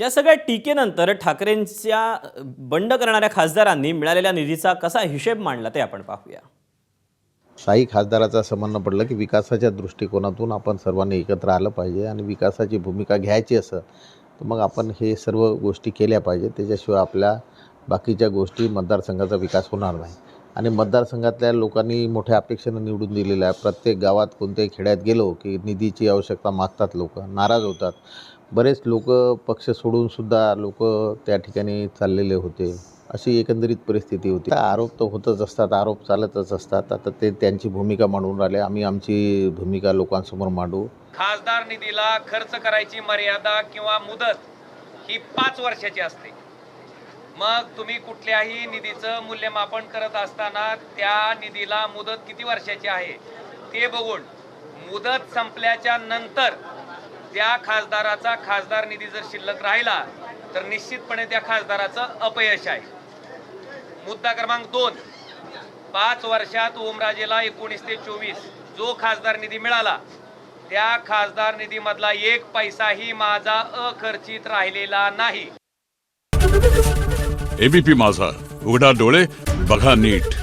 या सगळ्या टीकेनंतर ठाकरेंच्या बंड करणाऱ्या खासदारांनी मिळालेल्या निधीचा कसा हिशेब मांडला ते आपण पाहूया. स्थायी खासदाराचं असं म्हणणं पडलं की विकासाच्या दृष्टिकोनातून आपण सर्वांनी एकत्र आलं पाहिजे आणि विकासाची भूमिका घ्यायची असं तर मग आपण हे सर्व गोष्टी केल्या पाहिजे. त्याच्याशिवाय आपल्या बाकीच्या गोष्टी मतदारसंघाचा विकास होणार नाही. आणि मतदारसंघातल्या लोकांनी मोठ्या अपेक्षेनं निवडून दिलेलं आहे. प्रत्येक गावात कोणत्याही खेड्यात गेलो की निधीची आवश्यकता मागतात, लोक नाराज होतात. बरेच लोक पक्ष सोडूनसुद्धा लोक त्या ठिकाणी चाललेले होते. अशी एकंदरीत परिस्थिती होती. आरोप तर होतच असतात, आरोप चालतच असतात. आता ते त्यांची भूमिका मांडून राहिले, आम्ही आमची भूमिका लोकांसमोर मांडू. खासदार निधीला खर्च करायची मर्यादा किंवा मुदत ही 5 वर्षाची असते. मग तुम्ही कुठल्याही निधीचं मूल्यमापन करत असताना त्या निधीला मुदत किती वर्षाची आहे ते बघून मुदत संपल्याच्या नंतर त्या खासदाराचा खासदार निधी जर शिल्लक राहिला तर निश्चितपणे त्या खासदाराचं अपयश आहे. मुद्दा क्रमांक 2, 5 वर्षात ओमराजेला 19 ते 24 जो खासदार निधी मिळाला त्या खासदार निधीमधला 1 पैसाही माझा अखर्चित राहिलेला नाही. एबीपी माझा, उघडा डोळे बघा नीट.